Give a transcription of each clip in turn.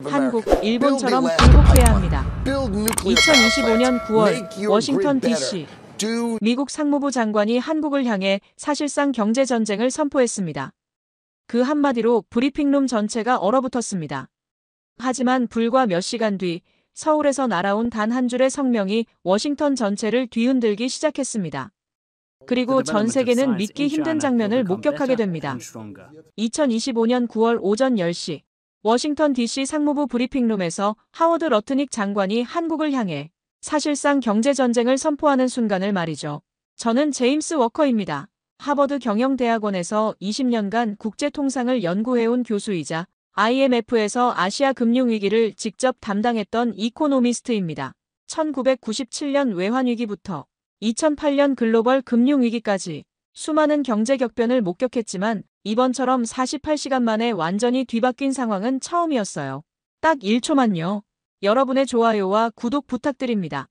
한국, 일본처럼 굴복해야 합니다. 2025년 9월 워싱턴 DC 미국 상무부 장관이 한국을 향해 사실상 경제전쟁을 선포했습니다. 그 한마디로 브리핑룸 전체가 얼어붙었습니다. 하지만 불과 몇 시간 뒤 서울에서 날아온 단 한 줄의 성명이 워싱턴 전체를 뒤흔들기 시작했습니다. 그리고 전 세계는 믿기 힘든 장면을 목격하게 됩니다. 2025년 9월 오전 10시 워싱턴 DC 상무부 브리핑룸에서 하워드 러트닉 장관이 한국을 향해 사실상 경제전쟁을 선포하는 순간을 말이죠. 저는 제임스 워커입니다. 하버드 경영대학원에서 20년간 국제통상을 연구해온 교수이자 IMF에서 아시아 금융위기를 직접 담당했던 이코노미스트입니다. 1997년 외환위기부터 2008년 글로벌 금융위기까지 수많은 경제 격변을 목격했지만 이번처럼 48시간 만에 완전히 뒤바뀐 상황은 처음이었어요. 딱 1초만요. 여러분의 좋아요와 구독 부탁드립니다.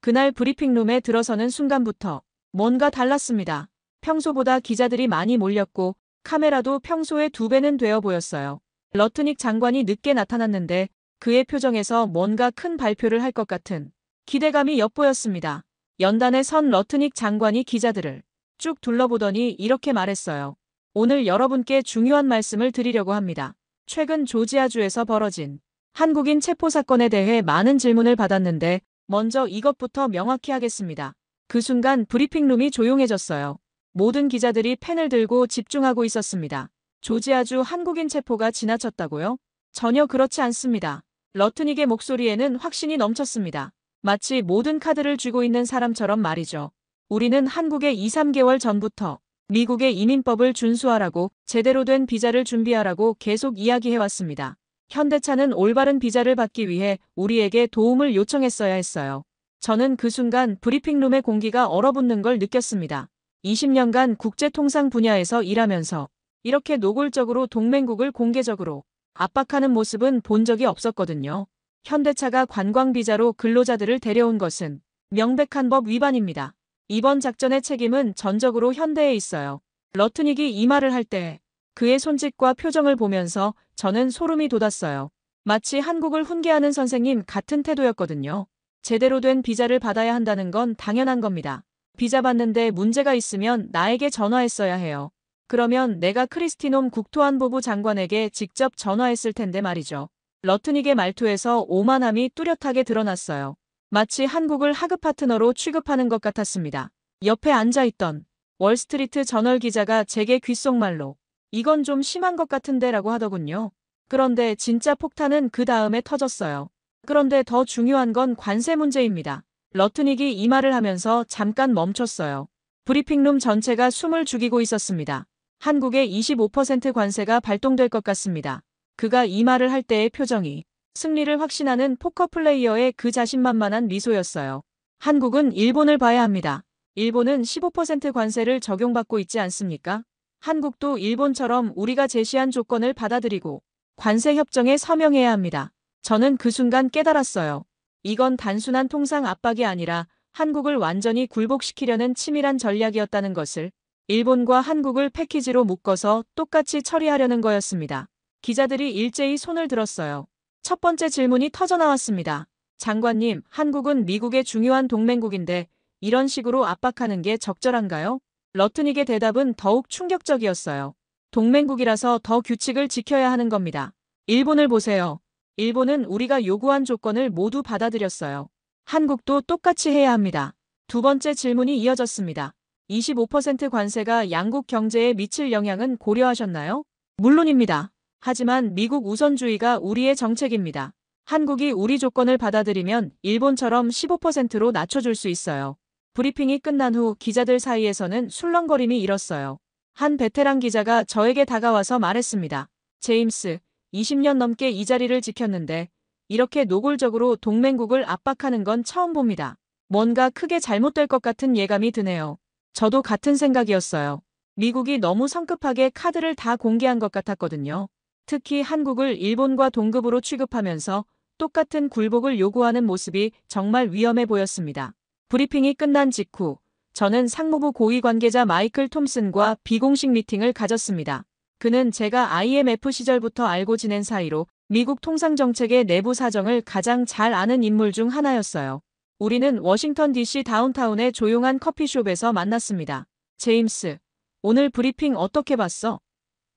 그날 브리핑룸에 들어서는 순간부터 뭔가 달랐습니다. 평소보다 기자들이 많이 몰렸고 카메라도 평소의 2배는 되어 보였어요. 러트닉 장관이 늦게 나타났는데 그의 표정에서 뭔가 큰 발표를 할 것 같은 기대감이 엿보였습니다. 연단에 선 러트닉 장관이 기자들을 쭉 둘러보더니 이렇게 말했어요. 오늘 여러분께 중요한 말씀을 드리려고 합니다. 최근 조지아주에서 벌어진 한국인 체포 사건에 대해 많은 질문을 받았는데 먼저 이것부터 명확히 하겠습니다. 그 순간 브리핑룸이 조용해졌어요. 모든 기자들이 펜을 들고 집중하고 있었습니다. 조지아주 한국인 체포가 지나쳤다고요? 전혀 그렇지 않습니다. 러트닉의 목소리에는 확신이 넘쳤습니다. 마치 모든 카드를 쥐고 있는 사람처럼 말이죠. 우리는 한국에 2-3개월 전부터 미국의 이민법을 준수하라고 제대로 된 비자를 준비하라고 계속 이야기해왔습니다. 현대차는 올바른 비자를 받기 위해 우리에게 도움을 요청했어야 했어요. 저는 그 순간 브리핑룸의 공기가 얼어붙는 걸 느꼈습니다. 20년간 국제통상 분야에서 일하면서 이렇게 노골적으로 동맹국을 공개적으로 압박하는 모습은 본 적이 없었거든요. 현대차가 관광비자로 근로자들을 데려온 것은 명백한 법 위반입니다. 이번 작전의 책임은 전적으로 현대에 있어요. 러트닉이 이 말을 할 때 그의 손짓과 표정을 보면서 저는 소름이 돋았어요. 마치 한국을 훈계하는 선생님 같은 태도였거든요. 제대로 된 비자를 받아야 한다는 건 당연한 겁니다. 비자 받는데 문제가 있으면 나에게 전화했어야 해요. 그러면 내가 크리스티놈 국토안보부 장관에게 직접 전화했을 텐데 말이죠. 러트닉의 말투에서 오만함이 뚜렷하게 드러났어요. 마치 한국을 하급 파트너로 취급하는 것 같았습니다. 옆에 앉아있던 월스트리트 저널 기자가 제게 귓속말로 이건 좀 심한 것 같은데 라고 하더군요. 그런데 진짜 폭탄은 그 다음에 터졌어요. 그런데 더 중요한 건 관세 문제입니다. 러트닉이 이 말을 하면서 잠깐 멈췄어요. 브리핑룸 전체가 숨을 죽이고 있었습니다. 한국의 25% 관세가 발동될 것 같습니다. 그가 이 말을 할 때의 표정이 승리를 확신하는 포커 플레이어의 그 자신만만한 미소였어요. 한국은 일본을 봐야 합니다. 일본은 15% 관세를 적용받고 있지 않습니까? 한국도 일본처럼 우리가 제시한 조건을 받아들이고 관세 협정에 서명해야 합니다. 저는 그 순간 깨달았어요. 이건 단순한 통상 압박이 아니라 한국을 완전히 굴복시키려는 치밀한 전략이었다는 것을. 일본과 한국을 패키지로 묶어서 똑같이 처리하려는 거였습니다. 기자들이 일제히 손을 들었어요. 첫 번째 질문이 터져나왔습니다. 장관님, 한국은 미국의 중요한 동맹국인데 이런 식으로 압박하는 게 적절한가요? 러트닉의 대답은 더욱 충격적이었어요. 동맹국이라서 더 규칙을 지켜야 하는 겁니다. 일본을 보세요. 일본은 우리가 요구한 조건을 모두 받아들였어요. 한국도 똑같이 해야 합니다. 두 번째 질문이 이어졌습니다. 25% 관세가 양국 경제에 미칠 영향은 고려하셨나요? 물론입니다. 하지만 미국 우선주의가 우리의 정책입니다. 한국이 우리 조건을 받아들이면 일본처럼 15%로 낮춰줄 수 있어요. 브리핑이 끝난 후 기자들 사이에서는 술렁거림이 일었어요. 한 베테랑 기자가 저에게 다가와서 말했습니다. 제임스, 20년 넘게 이 자리를 지켰는데 이렇게 노골적으로 동맹국을 압박하는 건 처음 봅니다. 뭔가 크게 잘못될 것 같은 예감이 드네요. 저도 같은 생각이었어요. 미국이 너무 성급하게 카드를 다 공개한 것 같았거든요. 특히 한국을 일본과 동급으로 취급하면서 똑같은 굴복을 요구하는 모습이 정말 위험해 보였습니다. 브리핑이 끝난 직후 저는 상무부 고위 관계자 마이클 톰슨과 비공식 미팅을 가졌습니다. 그는 제가 IMF 시절부터 알고 지낸 사이로 미국 통상정책의 내부 사정을 가장 잘 아는 인물 중 하나였어요. 우리는 워싱턴 DC 다운타운의 조용한 커피숍에서 만났습니다. 제임스, 오늘 브리핑 어떻게 봤어?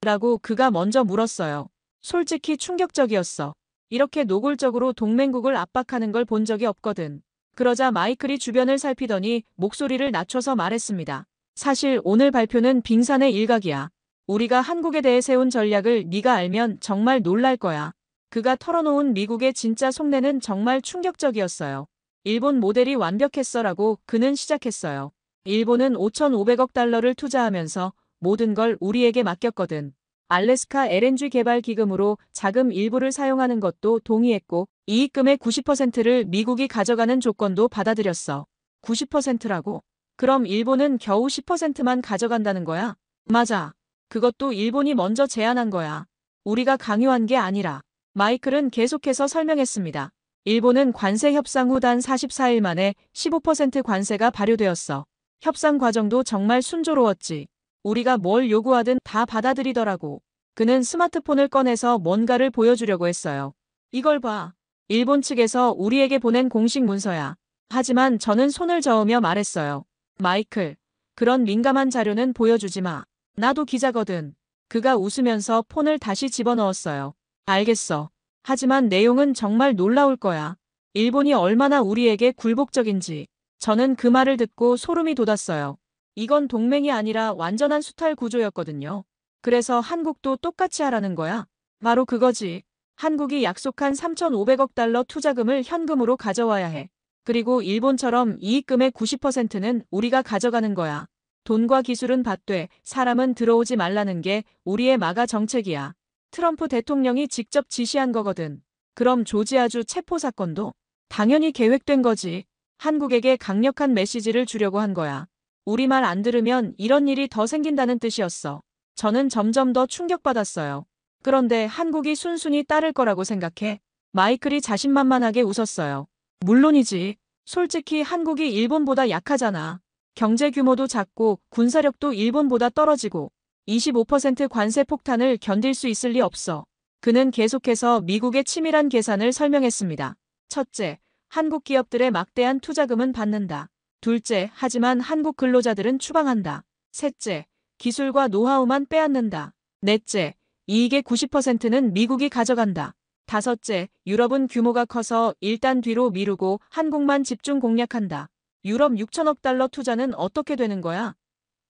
라고 그가 먼저 물었어요. 솔직히 충격적이었어. 이렇게 노골적으로 동맹국을 압박하는 걸 본 적이 없거든. 그러자 마이클이 주변을 살피더니 목소리를 낮춰서 말했습니다. 사실 오늘 발표는 빙산의 일각이야. 우리가 한국에 대해 세운 전략을 네가 알면 정말 놀랄 거야. 그가 털어놓은 미국의 진짜 속내는 정말 충격적이었어요. 일본 모델이 완벽했어라고 그는 시작했어요. 일본은 5,500억 달러를 투자하면서 모든 걸 우리에게 맡겼거든. 알래스카 LNG 개발 기금으로 자금 일부를 사용하는 것도 동의했고 이익금의 90%를 미국이 가져가는 조건도 받아들였어. 90%라고? 그럼 일본은 겨우 10%만 가져간다는 거야? 맞아. 그것도 일본이 먼저 제안한 거야. 우리가 강요한 게 아니라. 마이클은 계속해서 설명했습니다. 일본은 관세 협상 후 단 44일 만에 15% 관세가 발효되었어. 협상 과정도 정말 순조로웠지. 우리가 뭘 요구하든 다 받아들이더라고. 그는 스마트폰을 꺼내서 뭔가를 보여주려고 했어요. 이걸 봐. 일본 측에서 우리에게 보낸 공식 문서야. 하지만 저는 손을 저으며 말했어요. 마이클, 그런 민감한 자료는 보여주지 마. 나도 기자거든. 그가 웃으면서 폰을 다시 집어넣었어요. 알겠어. 하지만 내용은 정말 놀라울 거야. 일본이 얼마나 우리에게 굴복적인지. 저는 그 말을 듣고 소름이 돋았어요. 이건 동맹이 아니라 완전한 수탈 구조였거든요. 그래서 한국도 똑같이 하라는 거야. 바로 그거지. 한국이 약속한 3,500억 달러 투자금을 현금으로 가져와야 해. 그리고 일본처럼 이익금의 90%는 우리가 가져가는 거야. 돈과 기술은 받되 사람은 들어오지 말라는 게 우리의 마가 정책이야. 트럼프 대통령이 직접 지시한 거거든. 그럼 조지아주 체포 사건도 당연히 계획된 거지. 한국에게 강력한 메시지를 주려고 한 거야. 우리 말 안 들으면 이런 일이 더 생긴다는 뜻이었어. 저는 점점 더 충격받았어요. 그런데 한국이 순순히 따를 거라고 생각해? 마이클이 자신만만하게 웃었어요. 물론이지. 솔직히 한국이 일본보다 약하잖아. 경제 규모도 작고 군사력도 일본보다 떨어지고 25% 관세 폭탄을 견딜 수 있을 리 없어. 그는 계속해서 미국의 치밀한 계산을 설명했습니다. 첫째, 한국 기업들의 막대한 투자금은 받는다. 둘째, 하지만 한국 근로자들은 추방한다. 셋째, 기술과 노하우만 빼앗는다. 넷째, 이익의 90%는 미국이 가져간다. 다섯째, 유럽은 규모가 커서 일단 뒤로 미루고 한국만 집중 공략한다. 유럽 6천억 달러 투자는 어떻게 되는 거야?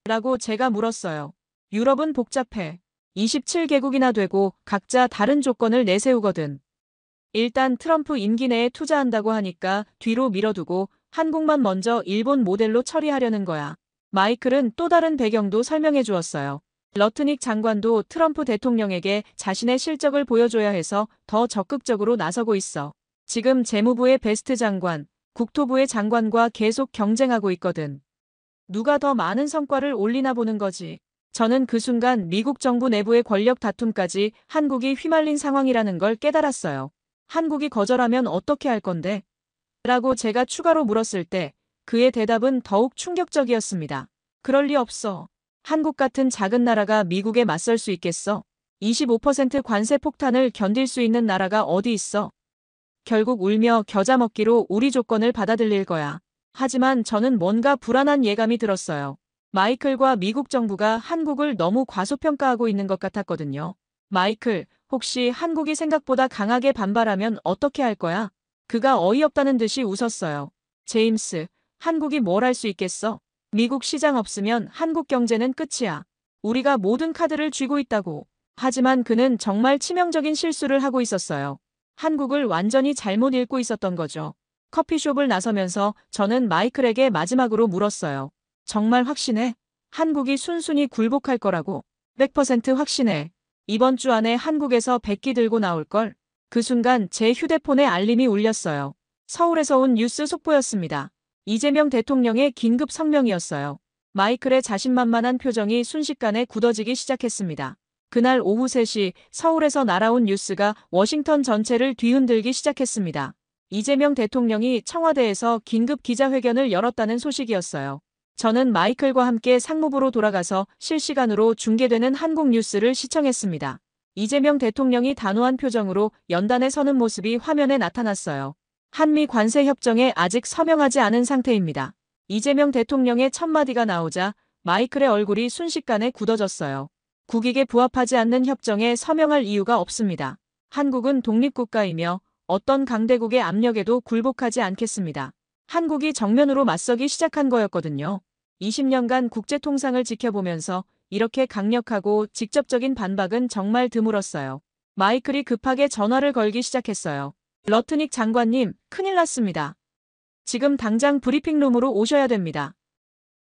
라고 제가 물었어요. 유럽은 복잡해. 27개국이나 되고 각자 다른 조건을 내세우거든. 일단 트럼프 임기 내에 투자한다고 하니까 뒤로 밀어두고 한국만 먼저 일본 모델로 처리하려는 거야. 마이클은 또 다른 배경도 설명해 주었어요. 러트닉 장관도 트럼프 대통령에게 자신의 실적을 보여줘야 해서 더 적극적으로 나서고 있어. 지금 재무부의 베스트 장관, 국토부의 장관과 계속 경쟁하고 있거든. 누가 더 많은 성과를 올리나 보는 거지. 저는 그 순간 미국 정부 내부의 권력 다툼까지 한국이 휘말린 상황이라는 걸 깨달았어요. 한국이 거절하면 어떻게 할 건데? 라고 제가 추가로 물었을 때 그의 대답은 더욱 충격적이었습니다. 그럴 리 없어. 한국 같은 작은 나라가 미국에 맞설 수 있겠어? 25% 관세 폭탄을 견딜 수 있는 나라가 어디 있어? 결국 울며 겨자 먹기로 우리 조건을 받아들일 거야. 하지만 저는 뭔가 불안한 예감이 들었어요. 마이클과 미국 정부가 한국을 너무 과소평가하고 있는 것 같았거든요. 마이클, 혹시 한국이 생각보다 강하게 반발하면 어떻게 할 거야? 그가 어이없다는 듯이 웃었어요. 제임스, 한국이 뭘 할 수 있겠어? 미국 시장 없으면 한국 경제는 끝이야. 우리가 모든 카드를 쥐고 있다고. 하지만 그는 정말 치명적인 실수를 하고 있었어요. 한국을 완전히 잘못 읽고 있었던 거죠. 커피숍을 나서면서 저는 마이클에게 마지막으로 물었어요. 정말 확신해? 한국이 순순히 굴복할 거라고. 100% 확신해. 이번 주 안에 한국에서 백기 들고 나올걸. 그 순간 제 휴대폰에 알림이 울렸어요. 서울에서 온 뉴스 속보였습니다. 이재명 대통령의 긴급 성명이었어요. 마이클의 자신만만한 표정이 순식간에 굳어지기 시작했습니다. 그날 오후 3시 서울에서 날아온 뉴스가 워싱턴 전체를 뒤흔들기 시작했습니다. 이재명 대통령이 청와대에서 긴급 기자회견을 열었다는 소식이었어요. 저는 마이클과 함께 상무부로 돌아가서 실시간으로 중계되는 한국 뉴스를 시청했습니다. 이재명 대통령이 단호한 표정으로 연단에 서는 모습이 화면에 나타났어요. 한미 관세 협정에 아직 서명하지 않은 상태입니다. 이재명 대통령의 첫마디가 나오자 마이클의 얼굴이 순식간에 굳어졌어요. 국익에 부합하지 않는 협정에 서명할 이유가 없습니다. 한국은 독립국가이며 어떤 강대국의 압력에도 굴복하지 않겠습니다. 한국이 정면으로 맞서기 시작한 거였거든요. 20년간 국제통상을 지켜보면서 이렇게 강력하고 직접적인 반박은 정말 드물었어요. 마이클이 급하게 전화를 걸기 시작했어요. 러트닉 장관님, 큰일 났습니다. 지금 당장 브리핑룸으로 오셔야 됩니다.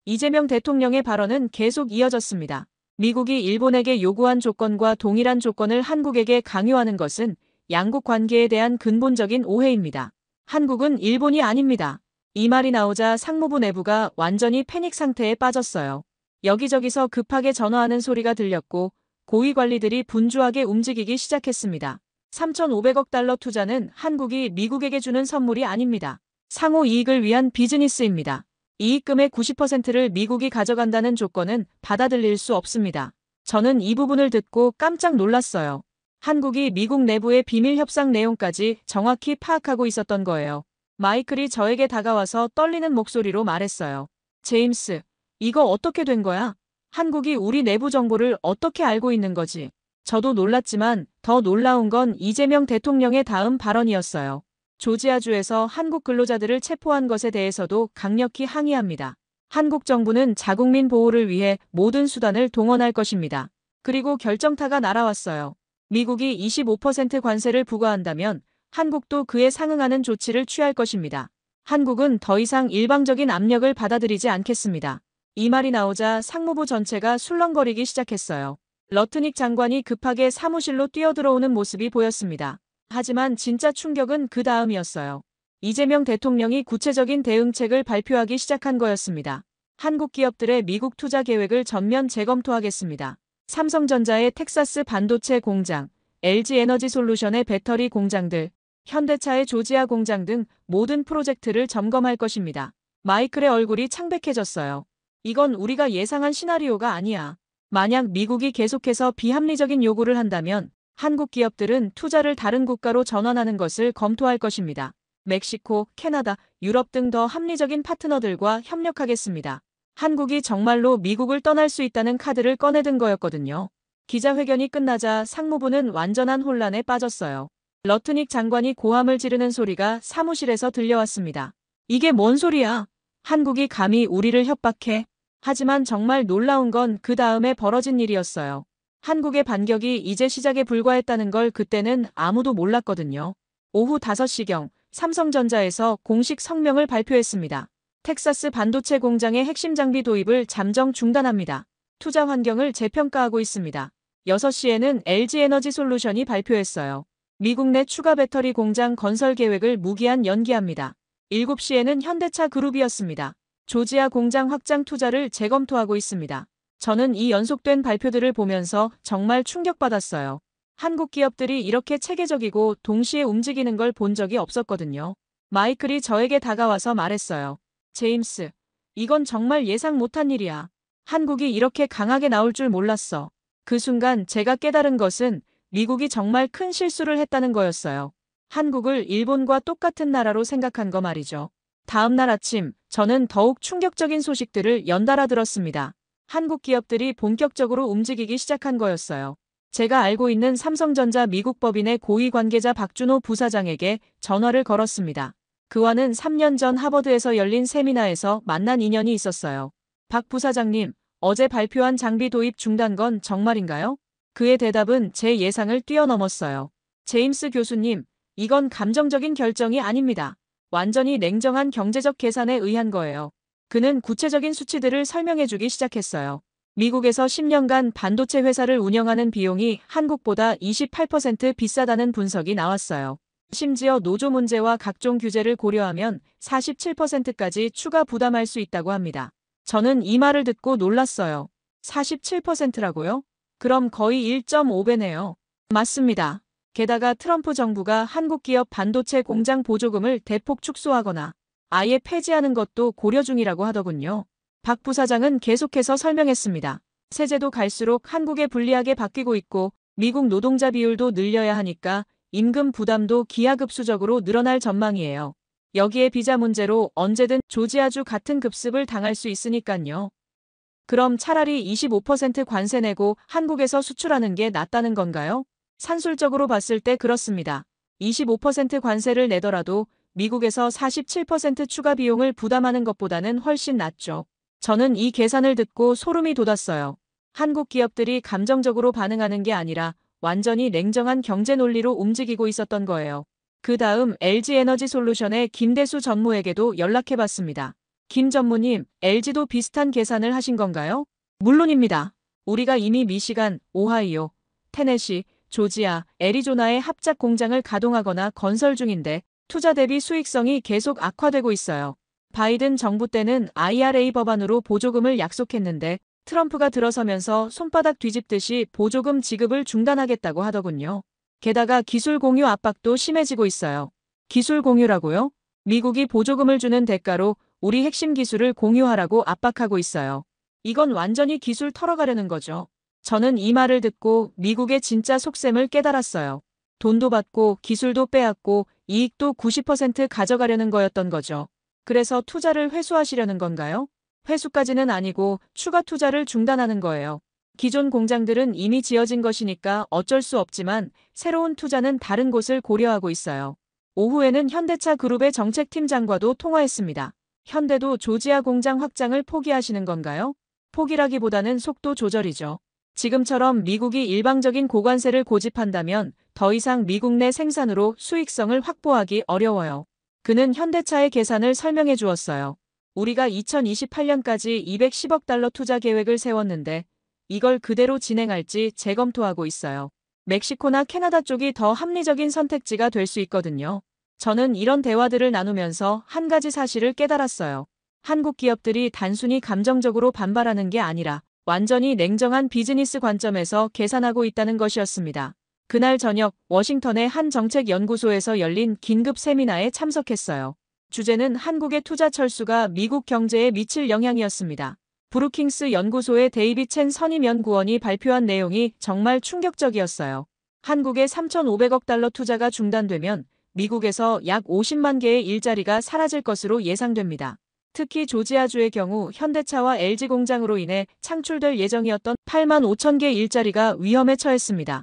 이재명 대통령의 발언은 계속 이어졌습니다. 미국이 일본에게 요구한 조건과 동일한 조건을 한국에게 강요하는 것은 양국 관계에 대한 근본적인 오해입니다. 한국은 일본이 아닙니다. 이 말이 나오자 상무부 내부가 완전히 패닉 상태에 빠졌어요. 여기저기서 급하게 전화하는 소리가 들렸고 고위 관리들이 분주하게 움직이기 시작했습니다. 3,500억 달러 투자는 한국이 미국에게 주는 선물이 아닙니다. 상호 이익을 위한 비즈니스입니다. 이익금의 90%를 미국이 가져간다는 조건은 받아들일 수 없습니다. 저는 이 부분을 듣고 깜짝 놀랐어요. 한국이 미국 내부의 비밀 협상 내용까지 정확히 파악하고 있었던 거예요. 마이클이 저에게 다가와서 떨리는 목소리로 말했어요. 제임스, 이거 어떻게 된 거야? 한국이 우리 내부 정보를 어떻게 알고 있는 거지? 저도 놀랐지만 더 놀라운 건 이재명 대통령의 다음 발언이었어요. 조지아주에서 한국 근로자들을 체포한 것에 대해서도 강력히 항의합니다. 한국 정부는 자국민 보호를 위해 모든 수단을 동원할 것입니다. 그리고 결정타가 날아왔어요. 미국이 25% 관세를 부과한다면 한국도 그에 상응하는 조치를 취할 것입니다. 한국은 더 이상 일방적인 압력을 받아들이지 않겠습니다. 이 말이 나오자 상무부 전체가 술렁거리기 시작했어요. 러트닉 장관이 급하게 사무실로 뛰어들어오는 모습이 보였습니다. 하지만 진짜 충격은 그 다음이었어요. 이재명 대통령이 구체적인 대응책을 발표하기 시작한 거였습니다. 한국 기업들의 미국 투자 계획을 전면 재검토하겠습니다. 삼성전자의 텍사스 반도체 공장, LG에너지솔루션의 배터리 공장들, 현대차의 조지아 공장 등 모든 프로젝트를 점검할 것입니다. 마이클의 얼굴이 창백해졌어요. 이건 우리가 예상한 시나리오가 아니야. 만약 미국이 계속해서 비합리적인 요구를 한다면 한국 기업들은 투자를 다른 국가로 전환하는 것을 검토할 것입니다. 멕시코, 캐나다, 유럽 등 더 합리적인 파트너들과 협력하겠습니다. 한국이 정말로 미국을 떠날 수 있다는 카드를 꺼내든 거였거든요. 기자회견이 끝나자 상무부는 완전한 혼란에 빠졌어요. 러트닉 장관이 고함을 지르는 소리가 사무실에서 들려왔습니다. 이게 뭔 소리야? 한국이 감히 우리를 협박해? 하지만 정말 놀라운 건 그 다음에 벌어진 일이었어요. 한국의 반격이 이제 시작에 불과했다는 걸 그때는 아무도 몰랐거든요. 오후 5시경 삼성전자에서 공식 성명을 발표했습니다. 텍사스 반도체 공장의 핵심 장비 도입을 잠정 중단합니다. 투자 환경을 재평가하고 있습니다. 6시에는 LG에너지솔루션이 발표했어요. 미국 내 추가 배터리 공장 건설 계획을 무기한 연기합니다. 7시에는 현대차 그룹이었습니다. 조지아 공장 확장 투자를 재검토하고 있습니다. 저는 이 연속된 발표들을 보면서 정말 충격받았어요. 한국 기업들이 이렇게 체계적이고 동시에 움직이는 걸 본 적이 없었거든요. 마이클이 저에게 다가와서 말했어요. 제임스, 이건 정말 예상 못한 일이야. 한국이 이렇게 강하게 나올 줄 몰랐어. 그 순간 제가 깨달은 것은 미국이 정말 큰 실수를 했다는 거였어요. 한국을 일본과 똑같은 나라로 생각한 거 말이죠. 다음 날 아침, 저는 더욱 충격적인 소식들을 연달아 들었습니다. 한국 기업들이 본격적으로 움직이기 시작한 거였어요. 제가 알고 있는 삼성전자 미국 법인의 고위 관계자 박준호 부사장에게 전화를 걸었습니다. 그와는 3년 전 하버드에서 열린 세미나에서 만난 인연이 있었어요. 박 부사장님, 어제 발표한 장비 도입 중단 건 정말인가요? 그의 대답은 제 예상을 뛰어넘었어요. 제임스 교수님, 이건 감정적인 결정이 아닙니다. 완전히 냉정한 경제적 계산에 의한 거예요. 그는 구체적인 수치들을 설명해주기 시작했어요. 미국에서 10년간 반도체 회사를 운영하는 비용이 한국보다 28% 비싸다는 분석이 나왔어요. 심지어 노조 문제와 각종 규제를 고려하면 47%까지 추가 부담할 수 있다고 합니다. 저는 이 말을 듣고 놀랐어요. 47%라고요? 그럼 거의 1.5배네요. 맞습니다. 게다가 트럼프 정부가 한국 기업 반도체 공장 보조금을 대폭 축소하거나 아예 폐지하는 것도 고려 중이라고 하더군요. 박 부사장은 계속해서 설명했습니다. 세제도 갈수록 한국에 불리하게 바뀌고 있고 미국 노동자 비율도 늘려야 하니까 임금 부담도 기하급수적으로 늘어날 전망이에요. 여기에 비자 문제로 언제든 조지아주 같은 급습을 당할 수 있으니깐요. 그럼 차라리 25% 관세 내고 한국에서 수출하는 게 낫다는 건가요? 산술적으로 봤을 때 그렇습니다. 25% 관세를 내더라도 미국에서 47% 추가 비용을 부담하는 것보다는 훨씬 낫죠. 저는 이 계산을 듣고 소름이 돋았어요. 한국 기업들이 감정적으로 반응하는 게 아니라 완전히 냉정한 경제 논리로 움직이고 있었던 거예요. 그 다음 LG에너지솔루션의 김대수 전무에게도 연락해봤습니다. 김 전무님, LG도 비슷한 계산을 하신 건가요? 물론입니다. 우리가 이미 미시간, 오하이오, 테네시, 조지아, 애리조나의 합작 공장을 가동하거나 건설 중인데 투자 대비 수익성이 계속 악화되고 있어요. 바이든 정부 때는 IRA 법안으로 보조금을 약속했는데 트럼프가 들어서면서 손바닥 뒤집듯이 보조금 지급을 중단하겠다고 하더군요. 게다가 기술 공유 압박도 심해지고 있어요. 기술 공유라고요? 미국이 보조금을 주는 대가로 우리 핵심 기술을 공유하라고 압박하고 있어요. 이건 완전히 기술 털어가려는 거죠. 저는 이 말을 듣고 미국의 진짜 속셈을 깨달았어요. 돈도 받고 기술도 빼앗고 이익도 90% 가져가려는 거였던 거죠. 그래서 투자를 회수하시려는 건가요? 회수까지는 아니고 추가 투자를 중단하는 거예요. 기존 공장들은 이미 지어진 것이니까 어쩔 수 없지만 새로운 투자는 다른 곳을 고려하고 있어요. 오후에는 현대차 그룹의 정책팀장과도 통화했습니다. 현대도 조지아 공장 확장을 포기하시는 건가요? 포기라기보다는 속도 조절이죠. 지금처럼 미국이 일방적인 고관세를 고집한다면 더 이상 미국 내 생산으로 수익성을 확보하기 어려워요. 그는 현대차의 계산을 설명해 주었어요. 우리가 2028년까지 210억 달러 투자 계획을 세웠는데 이걸 그대로 진행할지 재검토하고 있어요. 멕시코나 캐나다 쪽이 더 합리적인 선택지가 될 수 있거든요. 저는 이런 대화들을 나누면서 한 가지 사실을 깨달았어요. 한국 기업들이 단순히 감정적으로 반발하는 게 아니라 완전히 냉정한 비즈니스 관점에서 계산하고 있다는 것이었습니다. 그날 저녁 워싱턴의 한 정책연구소에서 열린 긴급 세미나에 참석했어요. 주제는 한국의 투자 철수가 미국 경제에 미칠 영향이었습니다. 브루킹스 연구소의 데이빗 첸 선임 연구원이 발표한 내용이 정말 충격적이었어요. 한국의 3,500억 달러 투자가 중단되면 미국에서 약 50만 개의 일자리가 사라질 것으로 예상됩니다. 특히 조지아주의 경우 현대차와 LG 공장으로 인해 창출될 예정이었던 8만 5천 개 일자리가 위험에 처했습니다.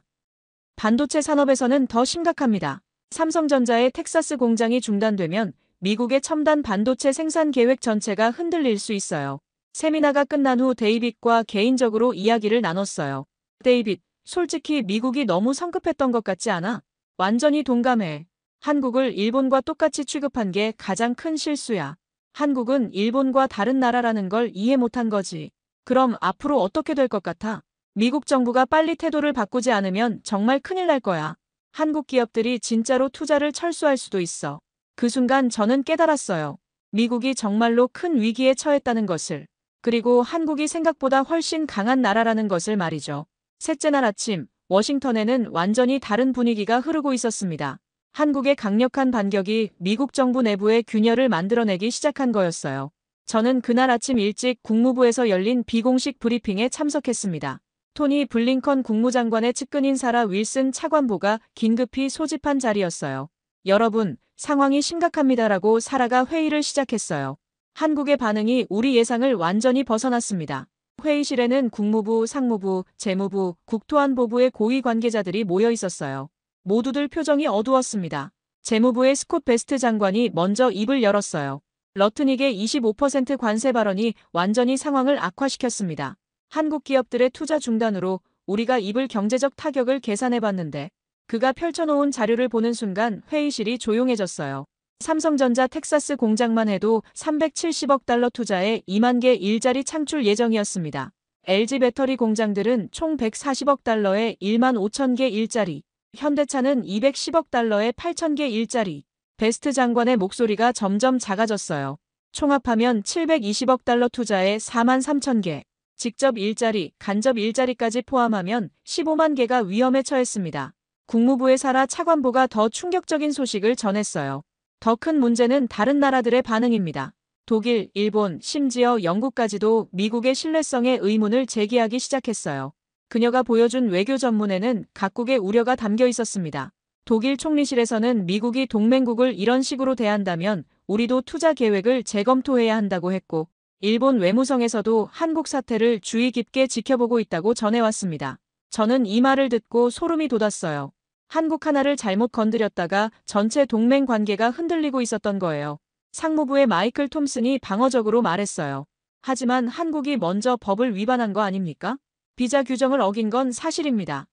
반도체 산업에서는 더 심각합니다. 삼성전자의 텍사스 공장이 중단되면 미국의 첨단 반도체 생산 계획 전체가 흔들릴 수 있어요. 세미나가 끝난 후 데이빗과 개인적으로 이야기를 나눴어요. 데이빗, 솔직히 미국이 너무 성급했던 것 같지 않아? 완전히 동감해. 한국을 일본과 똑같이 취급한 게 가장 큰 실수야. 한국은 일본과 다른 나라라는 걸 이해 못한 거지. 그럼 앞으로 어떻게 될 것 같아? 미국 정부가 빨리 태도를 바꾸지 않으면 정말 큰일 날 거야. 한국 기업들이 진짜로 투자를 철수할 수도 있어. 그 순간 저는 깨달았어요. 미국이 정말로 큰 위기에 처했다는 것을. 그리고 한국이 생각보다 훨씬 강한 나라라는 것을 말이죠. 셋째 날 아침, 워싱턴에는 완전히 다른 분위기가 흐르고 있었습니다. 한국의 강력한 반격이 미국 정부 내부의 균열을 만들어내기 시작한 거였어요. 저는 그날 아침 일찍 국무부에서 열린 비공식 브리핑에 참석했습니다. 토니 블링컨 국무장관의 측근인 사라 윌슨 차관보가 긴급히 소집한 자리였어요. 여러분, 상황이 심각합니다라고 사라가 회의를 시작했어요. 한국의 반응이 우리 예상을 완전히 벗어났습니다. 회의실에는 국무부, 상무부, 재무부, 국토안보부의 고위 관계자들이 모여 있었어요. 모두들 표정이 어두웠습니다. 재무부의 스콧 베스트 장관이 먼저 입을 열었어요. 러트닉의 25% 관세 발언이 완전히 상황을 악화시켰습니다. 한국 기업들의 투자 중단으로 우리가 입을 경제적 타격을 계산해봤는데 그가 펼쳐놓은 자료를 보는 순간 회의실이 조용해졌어요. 삼성전자 텍사스 공장만 해도 370억 달러 투자에 2만 개 일자리 창출 예정이었습니다. LG 배터리 공장들은 총 140억 달러에 1만 5천 개 일자리, 현대차는 210억 달러에 8천 개 일자리. 베스트 장관의 목소리가 점점 작아졌어요. 총합하면 720억 달러 투자에 4만 3천 개. 직접 일자리, 간접 일자리까지 포함하면 15만 개가 위험에 처했습니다. 국무부의 사라 차관보가 더 충격적인 소식을 전했어요. 더 큰 문제는 다른 나라들의 반응입니다. 독일, 일본, 심지어 영국까지도 미국의 신뢰성에 의문을 제기하기 시작했어요. 그녀가 보여준 외교 전문에는 각국의 우려가 담겨 있었습니다. 독일 총리실에서는 미국이 동맹국을 이런 식으로 대한다면 우리도 투자 계획을 재검토해야 한다고 했고, 일본 외무성에서도 한국 사태를 주의 깊게 지켜보고 있다고 전해왔습니다. 저는 이 말을 듣고 소름이 돋았어요. 한국 하나를 잘못 건드렸다가 전체 동맹 관계가 흔들리고 있었던 거예요. 상무부의 마이클 톰슨이 방어적으로 말했어요. 하지만 한국이 먼저 법을 위반한 거 아닙니까? 비자 규정을 어긴 건 사실입니다.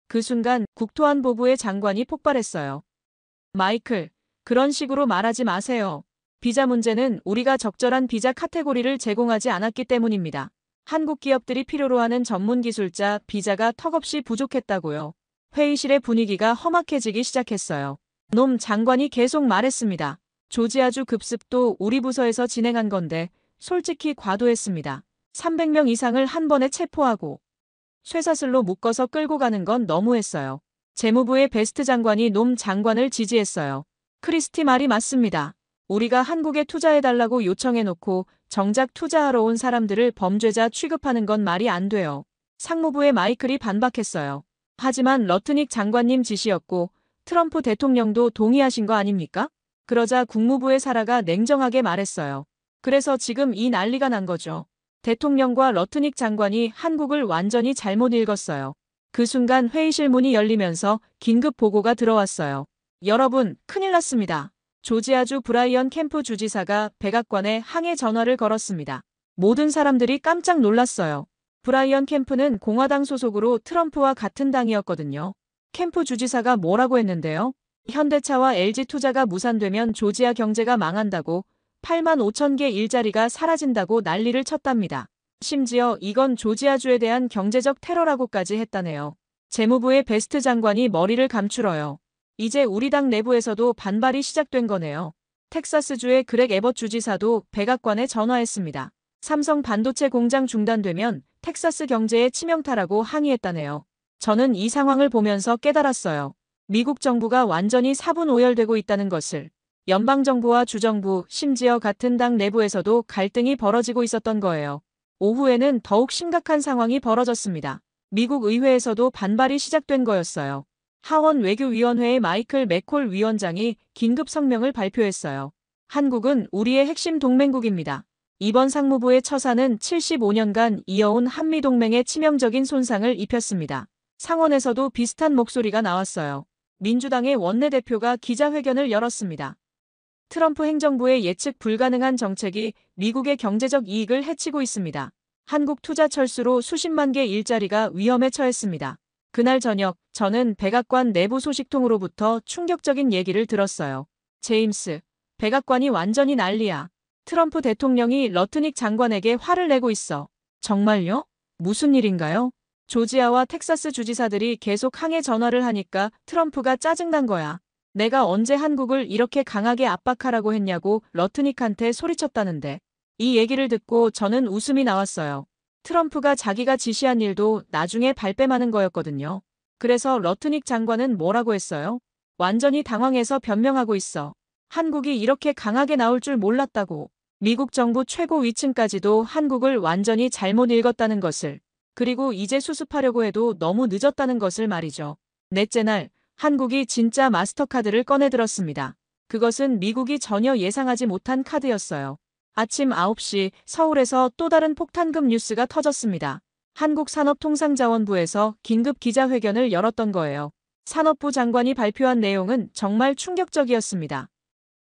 그 순간 국토안보부의 장관이 폭발했어요. 마이클, 그런 식으로 말하지 마세요. 비자 문제는 우리가 적절한 비자 카테고리를 제공하지 않았기 때문입니다. 한국 기업들이 필요로 하는 전문 기술자 비자가 턱없이 부족했다고요. 회의실의 분위기가 험악해지기 시작했어요. 놈 장관이 계속 말했습니다. 조지아주 급습도 우리 부서에서 진행한 건데 솔직히 과도했습니다. 300명 이상을 한 번에 체포하고 쇠사슬로 묶어서 끌고 가는 건 너무했어요. 재무부의 베스트 장관이 놈 장관을 지지했어요. 크리스티 말이 맞습니다. 우리가 한국에 투자해달라고 요청해놓고 정작 투자하러 온 사람들을 범죄자 취급하는 건 말이 안 돼요. 상무부의 마이클이 반박했어요. 하지만 러트닉 장관님 지시였고 트럼프 대통령도 동의하신 거 아닙니까? 그러자 국무부의 사라가 냉정하게 말했어요. 그래서 지금 이 난리가 난 거죠. 대통령과 러트닉 장관이 한국을 완전히 잘못 읽었어요. 그 순간 회의실 문이 열리면서 긴급 보고가 들어왔어요. 여러분, 큰일 났습니다. 조지아주 브라이언 캠프 주지사가 백악관에 항해 전화를 걸었습니다. 모든 사람들이 깜짝 놀랐어요. 브라이언 캠프는 공화당 소속으로 트럼프와 같은 당이었거든요. 캠프 주지사가 뭐라고 했는데요? 현대차와 LG 투자가 무산되면 조지아 경제가 망한다고 8만 5천 개 일자리가 사라진다고 난리를 쳤답니다. 심지어 이건 조지아주에 대한 경제적 테러라고까지 했다네요. 재무부의 베스트 장관이 머리를 감추러요. 이제 우리 당 내부에서도 반발이 시작된 거네요. 텍사스주의 그렉 에벗 주지사도 백악관에 전화했습니다. 삼성 반도체 공장 중단되면 텍사스 경제에 치명타라고 항의했다네요. 저는 이 상황을 보면서 깨달았어요. 미국 정부가 완전히 사분오열되고 있다는 것을. 연방정부와 주정부, 심지어 같은 당 내부에서도 갈등이 벌어지고 있었던 거예요. 오후에는 더욱 심각한 상황이 벌어졌습니다. 미국 의회에서도 반발이 시작된 거였어요. 하원 외교위원회의 마이클 맥콜 위원장이 긴급 성명을 발표했어요. 한국은 우리의 핵심 동맹국입니다. 이번 상무부의 처사는 75년간 이어온 한미동맹에 치명적인 손상을 입혔습니다. 상원에서도 비슷한 목소리가 나왔어요. 민주당의 원내대표가 기자회견을 열었습니다. 트럼프 행정부의 예측 불가능한 정책이 미국의 경제적 이익을 해치고 있습니다. 한국 투자 철수로 수십만 개 일자리가 위험에 처했습니다. 그날 저녁 저는 백악관 내부 소식통으로부터 충격적인 얘기를 들었어요. 제임스, 백악관이 완전히 난리야. 트럼프 대통령이 러트닉 장관에게 화를 내고 있어. 정말요? 무슨 일인가요? 조지아와 텍사스 주지사들이 계속 항해 전화를 하니까 트럼프가 짜증난 거야. 내가 언제 한국을 이렇게 강하게 압박하라고 했냐고 러트닉한테 소리쳤다는데. 이 얘기를 듣고 저는 웃음이 나왔어요. 트럼프가 자기가 지시한 일도 나중에 발뺌하는 거였거든요. 그래서 러트닉 장관은 뭐라고 했어요? 완전히 당황해서 변명하고 있어. 한국이 이렇게 강하게 나올 줄 몰랐다고. 미국 정부 최고 위층까지도 한국을 완전히 잘못 읽었다는 것을. 그리고 이제 수습하려고 해도 너무 늦었다는 것을 말이죠. 넷째 날, 한국이 진짜 마스터카드를 꺼내들었습니다. 그것은 미국이 전혀 예상하지 못한 카드였어요. 아침 9시 서울에서 또 다른 폭탄급 뉴스가 터졌습니다. 한국산업통상자원부에서 긴급 기자회견을 열었던 거예요. 산업부 장관이 발표한 내용은 정말 충격적이었습니다.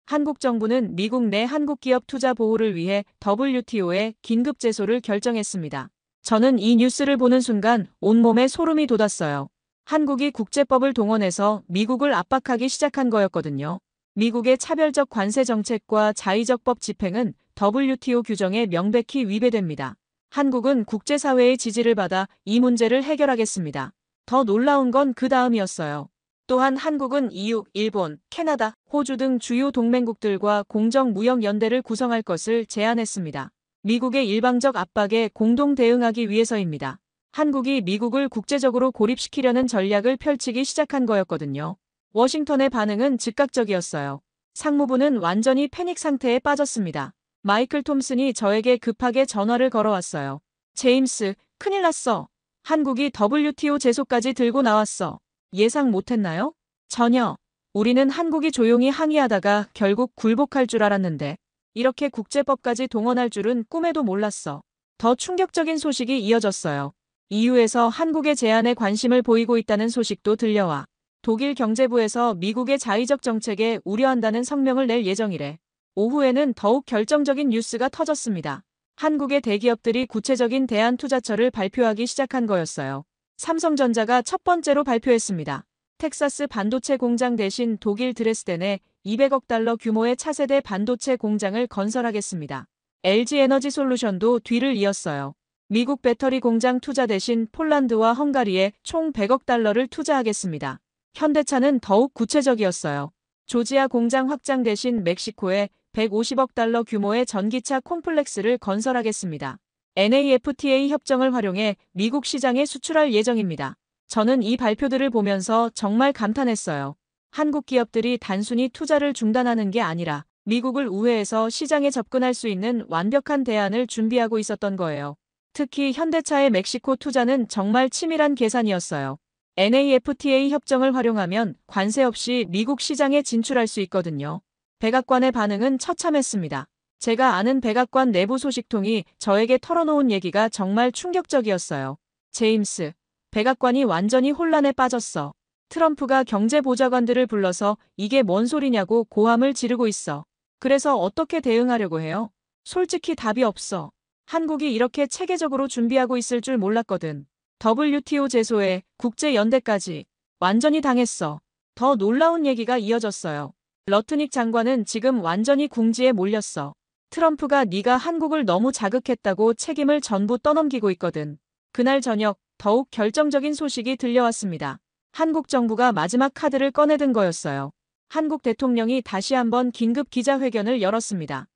한국 정부는 미국 내 한국 기업 투자 보호를 위해 WTO에 긴급 제소를 결정했습니다. 저는 이 뉴스를 보는 순간 온몸에 소름이 돋았어요. 한국이 국제법을 동원해서 미국을 압박하기 시작한 거였거든요. 미국의 차별적 관세 정책과 자의적 법 집행은 WTO 규정에 명백히 위배됩니다. 한국은 국제사회의 지지를 받아 이 문제를 해결하겠습니다. 더 놀라운 건 그 다음이었어요. 또한 한국은 EU, 일본, 캐나다, 호주 등 주요 동맹국들과 공정무역연대를 구성할 것을 제안했습니다. 미국의 일방적 압박에 공동 대응하기 위해서입니다. 한국이 미국을 국제적으로 고립시키려는 전략을 펼치기 시작한 거였거든요. 워싱턴의 반응은 즉각적이었어요. 상무부는 완전히 패닉 상태에 빠졌습니다. 마이클 톰슨이 저에게 급하게 전화를 걸어왔어요. 제임스, 큰일 났어. 한국이 WTO 제소까지 들고 나왔어. 예상 못했나요? 전혀. 우리는 한국이 조용히 항의하다가 결국 굴복할 줄 알았는데 이렇게 국제법까지 동원할 줄은 꿈에도 몰랐어. 더 충격적인 소식이 이어졌어요. EU에서 한국의 제안에 관심을 보이고 있다는 소식도 들려와 독일 경제부에서 미국의 자의적 정책에 우려한다는 성명을 낼 예정이래. 오후에는 더욱 결정적인 뉴스가 터졌습니다. 한국의 대기업들이 구체적인 대안 투자처를 발표하기 시작한 거였어요. 삼성전자가 첫 번째로 발표했습니다. 텍사스 반도체 공장 대신 독일 드레스덴에 200억 달러 규모의 차세대 반도체 공장을 건설하겠습니다. LG에너지솔루션도 뒤를 이었어요. 미국 배터리 공장 투자 대신 폴란드와 헝가리에 총 100억 달러를 투자하겠습니다. 현대차는 더욱 구체적이었어요. 조지아 공장 확장 대신 멕시코에 150억 달러 규모의 전기차 콤플렉스를 건설하겠습니다. NAFTA 협정을 활용해 미국 시장에 수출할 예정입니다. 저는 이 발표들을 보면서 정말 감탄했어요. 한국 기업들이 단순히 투자를 중단하는 게 아니라 미국을 우회해서 시장에 접근할 수 있는 완벽한 대안을 준비하고 있었던 거예요. 특히 현대차의 멕시코 투자는 정말 치밀한 계산이었어요. NAFTA 협정을 활용하면 관세 없이 미국 시장에 진출할 수 있거든요. 백악관의 반응은 처참했습니다. 제가 아는 백악관 내부 소식통이 저에게 털어놓은 얘기가 정말 충격적이었어요. 제임스, 백악관이 완전히 혼란에 빠졌어. 트럼프가 경제보좌관들을 불러서 이게 뭔 소리냐고 고함을 지르고 있어. 그래서 어떻게 대응하려고 해요? 솔직히 답이 없어. 한국이 이렇게 체계적으로 준비하고 있을 줄 몰랐거든. WTO 제소에 국제연대까지 완전히 당했어. 더 놀라운 얘기가 이어졌어요. 러트닉 장관은 지금 완전히 궁지에 몰렸어. 트럼프가 네가 한국을 너무 자극했다고 책임을 전부 떠넘기고 있거든. 그날 저녁 더욱 결정적인 소식이 들려왔습니다. 한국 정부가 마지막 카드를 꺼내든 거였어요. 한국 대통령이 다시 한번 긴급 기자회견을 열었습니다.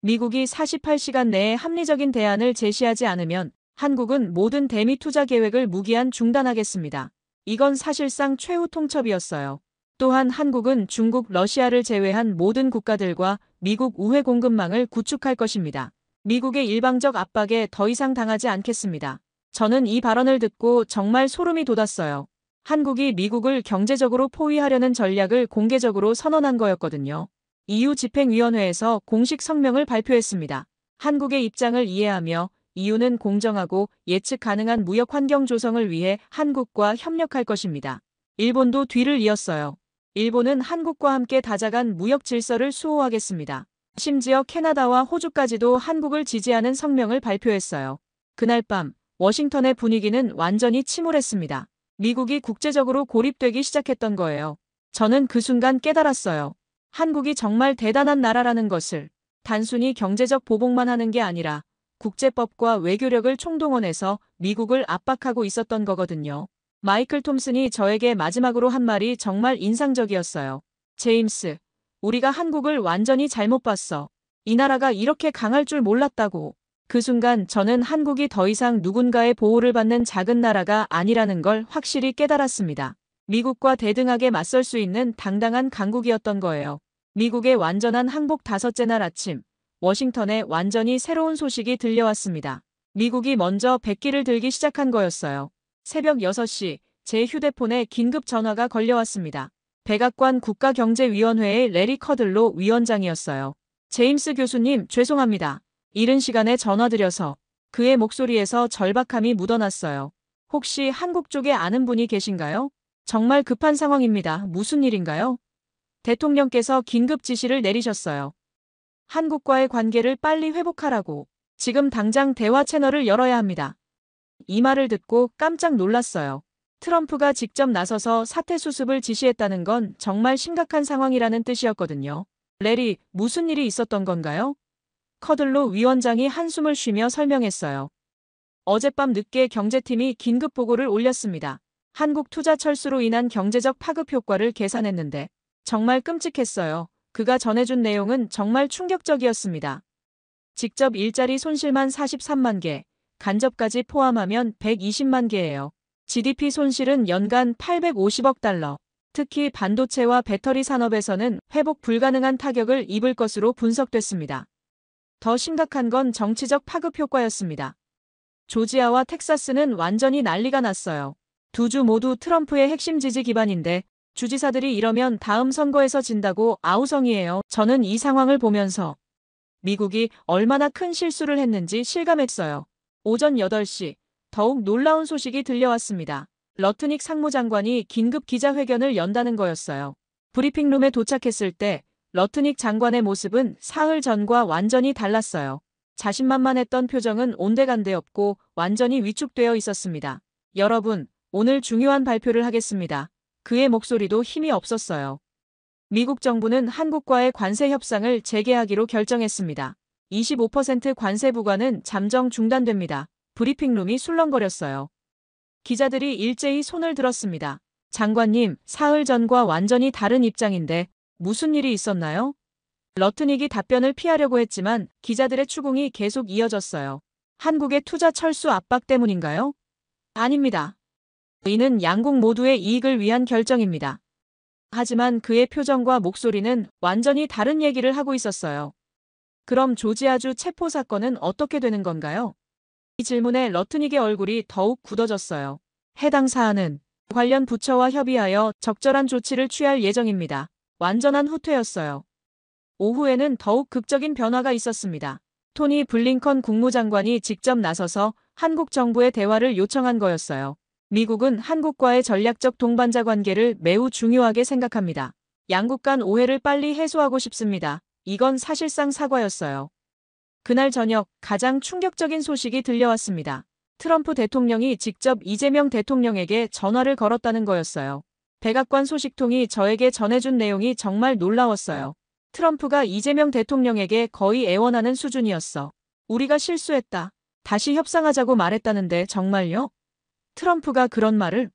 미국이 48시간 내에 합리적인 대안을 제시하지 않으면 한국은 모든 대미 투자 계획을 무기한 중단하겠습니다. 이건 사실상 최후 통첩이었어요. 또한 한국은 중국, 러시아를 제외한 모든 국가들과 미국 우회 공급망을 구축할 것입니다. 미국의 일방적 압박에 더 이상 당하지 않겠습니다. 저는 이 발언을 듣고 정말 소름이 돋았어요. 한국이 미국을 경제적으로 포위하려는 전략을 공개적으로 선언한 거였거든요. EU 집행위원회에서 공식 성명을 발표했습니다. 한국의 입장을 이해하며 EU는 공정하고 예측 가능한 무역 환경 조성을 위해 한국과 협력할 것입니다. 일본도 뒤를 이었어요. 일본은 한국과 함께 다져간 무역 질서를 수호하겠습니다. 심지어 캐나다와 호주까지도 한국을 지지하는 성명을 발표했어요. 그날 밤 워싱턴의 분위기는 완전히 침울했습니다. 미국이 국제적으로 고립되기 시작했던 거예요. 저는 그 순간 깨달았어요. 한국이 정말 대단한 나라라는 것을. 단순히 경제적 보복만 하는 게 아니라 국제법과 외교력을 총동원해서 미국을 압박하고 있었던 거거든요. 마이클 톰슨이 저에게 마지막으로 한 말이 정말 인상적이었어요. 제임스, 우리가 한국을 완전히 잘못 봤어. 이 나라가 이렇게 강할 줄 몰랐다고. 그 순간 저는 한국이 더 이상 누군가의 보호를 받는 작은 나라가 아니라는 걸 확실히 깨달았습니다. 미국과 대등하게 맞설 수 있는 당당한 강국이었던 거예요. 미국의 완전한 항복 다섯째 날 아침, 워싱턴에 완전히 새로운 소식이 들려왔습니다. 미국이 먼저 백기를 들기 시작한 거였어요. 새벽 6시 제 휴대폰에 긴급 전화가 걸려왔습니다. 백악관 국가경제위원회의 레리 커들로 위원장이었어요. 제임스 교수님, 죄송합니다. 이른 시간에 전화드려서. 그의 목소리에서 절박함이 묻어났어요. 혹시 한국 쪽에 아는 분이 계신가요? 정말 급한 상황입니다. 무슨 일인가요? 대통령께서 긴급 지시를 내리셨어요. 한국과의 관계를 빨리 회복하라고. 지금 당장 대화 채널을 열어야 합니다. 이 말을 듣고 깜짝 놀랐어요. 트럼프가 직접 나서서 사태 수습을 지시했다는 건 정말 심각한 상황이라는 뜻이었거든요. 레리, 무슨 일이 있었던 건가요? 커들로 위원장이 한숨을 쉬며 설명했어요. 어젯밤 늦게 경제팀이 긴급 보고를 올렸습니다. 한국 투자 철수로 인한 경제적 파급 효과를 계산했는데 정말 끔찍했어요. 그가 전해준 내용은 정말 충격적이었습니다. 직접 일자리 손실만 43만 개, 간접까지 포함하면 120만 개예요. GDP 손실은 연간 850억 달러. 특히 반도체와 배터리 산업에서는 회복 불가능한 타격을 입을 것으로 분석됐습니다. 더 심각한 건 정치적 파급 효과였습니다. 조지아와 텍사스는 완전히 난리가 났어요. 두 주 모두 트럼프의 핵심 지지 기반인데 주지사들이 이러면 다음 선거에서 진다고 아우성이에요. 저는 이 상황을 보면서 미국이 얼마나 큰 실수를 했는지 실감했어요. 오전 8시 더욱 놀라운 소식이 들려왔습니다. 러트닉 상무장관이 긴급 기자회견을 연다는 거였어요. 브리핑룸에 도착했을 때 러트닉 장관의 모습은 사흘 전과 완전히 달랐어요. 자신만만했던 표정은 온데간데 없고 완전히 위축되어 있었습니다. 여러분, 오늘 중요한 발표를 하겠습니다. 그의 목소리도 힘이 없었어요. 미국 정부는 한국과의 관세 협상을 재개하기로 결정했습니다. 25% 관세 부과는 잠정 중단됩니다. 브리핑룸이 술렁거렸어요. 기자들이 일제히 손을 들었습니다. 장관님, 사흘 전과 완전히 다른 입장인데 무슨 일이 있었나요? 러트닉이 답변을 피하려고 했지만 기자들의 추궁이 계속 이어졌어요. 한국의 투자 철수 압박 때문인가요? 아닙니다. 이는 양국 모두의 이익을 위한 결정입니다. 하지만 그의 표정과 목소리는 완전히 다른 얘기를 하고 있었어요. 그럼 조지아주 체포 사건은 어떻게 되는 건가요? 이 질문에 러트닉의 얼굴이 더욱 굳어졌어요. 해당 사안은 관련 부처와 협의하여 적절한 조치를 취할 예정입니다. 완전한 후퇴였어요. 오후에는 더욱 극적인 변화가 있었습니다. 토니 블링컨 국무장관이 직접 나서서 한국 정부의 대화를 요청한 거였어요. 미국은 한국과의 전략적 동반자 관계를 매우 중요하게 생각합니다. 양국 간 오해를 빨리 해소하고 싶습니다. 이건 사실상 사과였어요. 그날 저녁 가장 충격적인 소식이 들려왔습니다. 트럼프 대통령이 직접 이재명 대통령에게 전화를 걸었다는 거였어요. 백악관 소식통이 저에게 전해준 내용이 정말 놀라웠어요. 트럼프가 이재명 대통령에게 거의 애원하는 수준이었어. 우리가 실수했다. 다시 협상하자고 말했다는데 정말요? 트럼프가 그런 말을?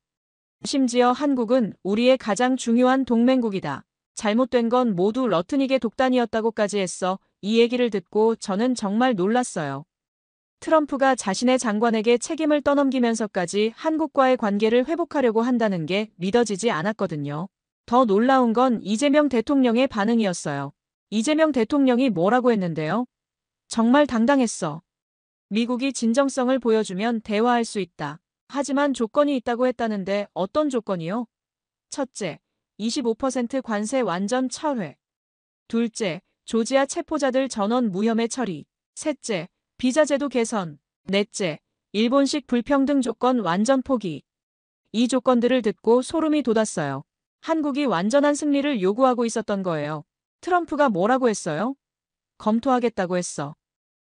심지어 한국은 우리의 가장 중요한 동맹국이다. 잘못된 건 모두 러트닉의 독단이었다고까지 했어. 이 얘기를 듣고 저는 정말 놀랐어요. 트럼프가 자신의 장관에게 책임을 떠넘기면서까지 한국과의 관계를 회복하려고 한다는 게 믿어지지 않았거든요. 더 놀라운 건 이재명 대통령의 반응이었어요. 이재명 대통령이 뭐라고 했는데요? 정말 당당했어. 미국이 진정성을 보여주면 대화할 수 있다. 하지만 조건이 있다고 했다는데 어떤 조건이요? 첫째, 25% 관세 완전 철회. 둘째, 조지아 체포자들 전원 무혐의 처리. 셋째, 비자제도 개선. 넷째, 일본식 불평등 조건 완전 포기. 이 조건들을 듣고 소름이 돋았어요. 한국이 완전한 승리를 요구하고 있었던 거예요. 트럼프가 뭐라고 했어요? 검토하겠다고 했어.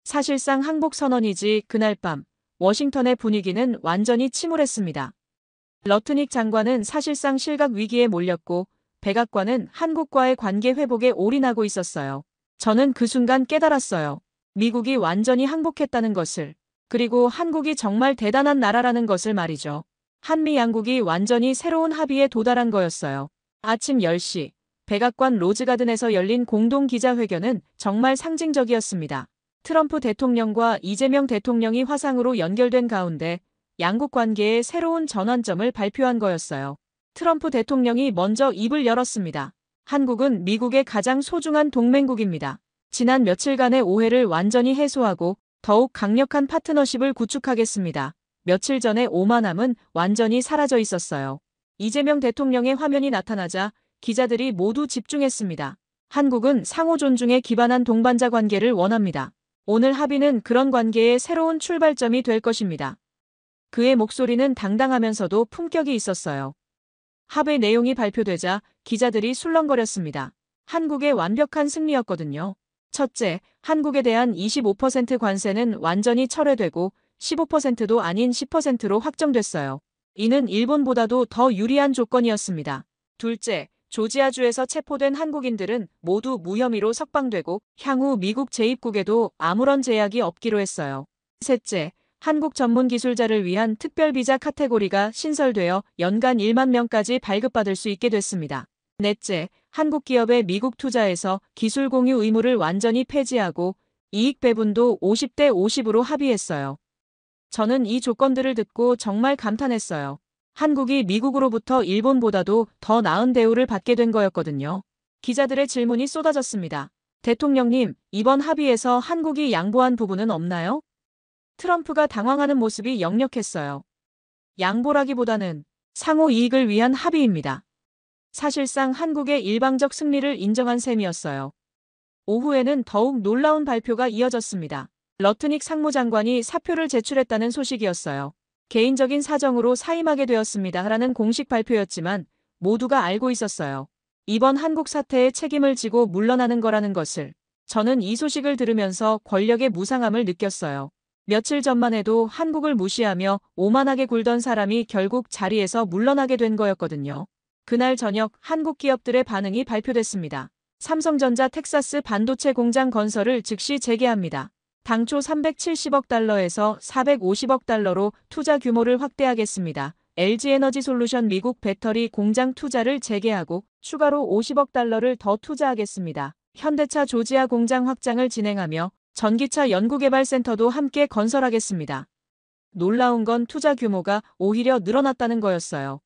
사실상 항복 선언이지. 그날 밤 워싱턴의 분위기는 완전히 침울했습니다. 러트닉 장관은 사실상 실각 위기에 몰렸고 백악관은 한국과의 관계 회복에 올인하고 있었어요. 저는 그 순간 깨달았어요. 미국이 완전히 항복했다는 것을. 그리고 한국이 정말 대단한 나라라는 것을 말이죠. 한미 양국이 완전히 새로운 합의에 도달한 거였어요. 아침 10시 백악관 로즈가든에서 열린 공동 기자회견은 정말 상징적이었습니다. 트럼프 대통령과 이재명 대통령이 화상으로 연결된 가운데 양국 관계의 새로운 전환점을 발표한 거였어요. 트럼프 대통령이 먼저 입을 열었습니다. 한국은 미국의 가장 소중한 동맹국입니다. 지난 며칠간의 오해를 완전히 해소하고 더욱 강력한 파트너십을 구축하겠습니다. 며칠 전에 오만함은 완전히 사라져 있었어요. 이재명 대통령의 화면이 나타나자 기자들이 모두 집중했습니다. 한국은 상호 존중에 기반한 동반자 관계를 원합니다. 오늘 합의는 그런 관계의 새로운 출발점이 될 것입니다. 그의 목소리는 당당하면서도 품격이 있었어요. 합의 내용이 발표되자 기자들이 술렁거렸습니다. 한국의 완벽한 승리였거든요. 첫째, 한국에 대한 25% 관세는 완전히 철회되고 15%도 아닌 10%로 확정됐어요. 이는 일본보다도 더 유리한 조건이었습니다. 둘째, 조지아주에서 체포된 한국인들은 모두 무혐의로 석방되고 향후 미국 재입국에도 아무런 제약이 없기로 했어요. 셋째, 한국 전문 기술자를 위한 특별비자 카테고리가 신설되어 연간 1만 명까지 발급받을 수 있게 됐습니다. 넷째, 한국 기업의 미국 투자에서 기술 공유 의무를 완전히 폐지하고 이익 배분도 50대 50으로 합의했어요. 저는 이 조건들을 듣고 정말 감탄했어요. 한국이 미국으로부터 일본보다도 더 나은 대우를 받게 된 거였거든요. 기자들의 질문이 쏟아졌습니다. 대통령님, 이번 합의에서 한국이 양보한 부분은 없나요? 트럼프가 당황하는 모습이 역력했어요. 양보라기보다는 상호 이익을 위한 합의입니다. 사실상 한국의 일방적 승리를 인정한 셈이었어요. 오후에는 더욱 놀라운 발표가 이어졌습니다. 러트닉 상무장관이 사표를 제출했다는 소식이었어요. 개인적인 사정으로 사임하게 되었습니다라는 공식 발표였지만 모두가 알고 있었어요. 이번 한국 사태에 책임을 지고 물러나는 거라는 것을. 저는 이 소식을 들으면서 권력의 무상함을 느꼈어요. 며칠 전만 해도 한국을 무시하며 오만하게 굴던 사람이 결국 자리에서 물러나게 된 거였거든요. 그날 저녁 한국 기업들의 반응이 발표됐습니다. 삼성전자 텍사스 반도체 공장 건설을 즉시 재개합니다. 당초 370억 달러에서 450억 달러로 투자 규모를 확대하겠습니다. LG에너지솔루션 미국 배터리 공장 투자를 재개하고 추가로 50억 달러를 더 투자하겠습니다. 현대차 조지아 공장 확장을 진행하며 전기차 연구개발센터도 함께 건설하겠습니다. 놀라운 건 투자 규모가 오히려 늘어났다는 거였어요.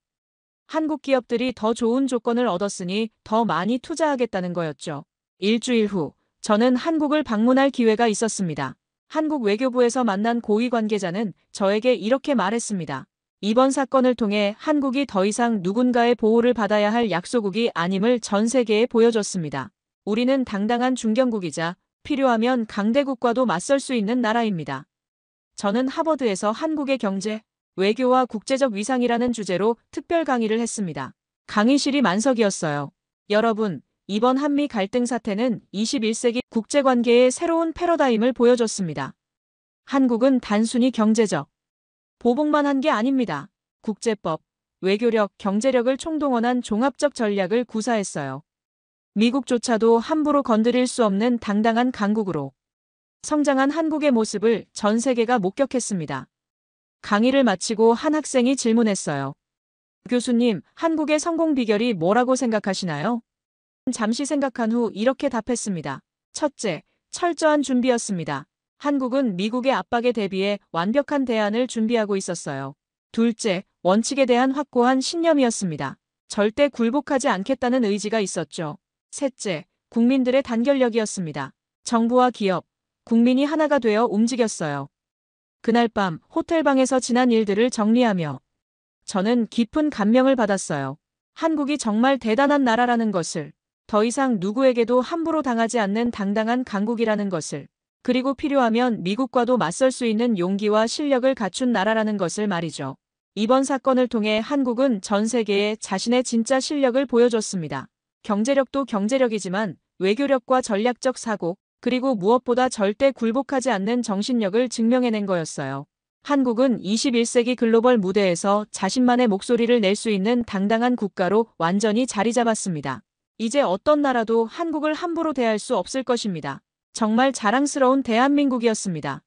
한국 기업들이 더 좋은 조건을 얻었으니 더 많이 투자하겠다는 거였죠. 일주일 후 저는 한국을 방문할 기회가 있었습니다. 한국 외교부에서 만난 고위 관계자는 저에게 이렇게 말했습니다. 이번 사건을 통해 한국이 더 이상 누군가의 보호를 받아야 할 약소국이 아님을 전 세계에 보여줬습니다. 우리는 당당한 중견국이자 필요하면 강대국과도 맞설 수 있는 나라입니다. 저는 하버드에서 한국의 경제, 외교와 국제적 위상이라는 주제로 특별 강의를 했습니다. 강의실이 만석이었어요. 여러분, 이번 한미 갈등 사태는 21세기 국제관계의 새로운 패러다임을 보여줬습니다. 한국은 단순히 경제적 보복만 한 게 아닙니다. 국제법, 외교력, 경제력을 총동원한 종합적 전략을 구사했어요. 미국조차도 함부로 건드릴 수 없는 당당한 강국으로 성장한 한국의 모습을 전 세계가 목격했습니다. 강의를 마치고 한 학생이 질문했어요. 교수님, 한국의 성공 비결이 뭐라고 생각하시나요? 잠시 생각한 후 이렇게 답했습니다. 첫째, 철저한 준비였습니다. 한국은 미국의 압박에 대비해 완벽한 대안을 준비하고 있었어요. 둘째, 원칙에 대한 확고한 신념이었습니다. 절대 굴복하지 않겠다는 의지가 있었죠. 셋째, 국민들의 단결력이었습니다. 정부와 기업, 국민이 하나가 되어 움직였어요. 그날 밤 호텔방에서 지난 일들을 정리하며 저는 깊은 감명을 받았어요. 한국이 정말 대단한 나라라는 것을, 더 이상 누구에게도 함부로 당하지 않는 당당한 강국이라는 것을, 그리고 필요하면 미국과도 맞설 수 있는 용기와 실력을 갖춘 나라라는 것을 말이죠. 이번 사건을 통해 한국은 전 세계에 자신의 진짜 실력을 보여줬습니다. 경제력도 경제력이지만 외교력과 전략적 사고, 그리고 무엇보다 절대 굴복하지 않는 정신력을 증명해낸 거였어요. 한국은 21세기 글로벌 무대에서 자신만의 목소리를 낼 수 있는 당당한 국가로 완전히 자리 잡았습니다. 이제 어떤 나라도 한국을 함부로 대할 수 없을 것입니다. 정말 자랑스러운 대한민국이었습니다.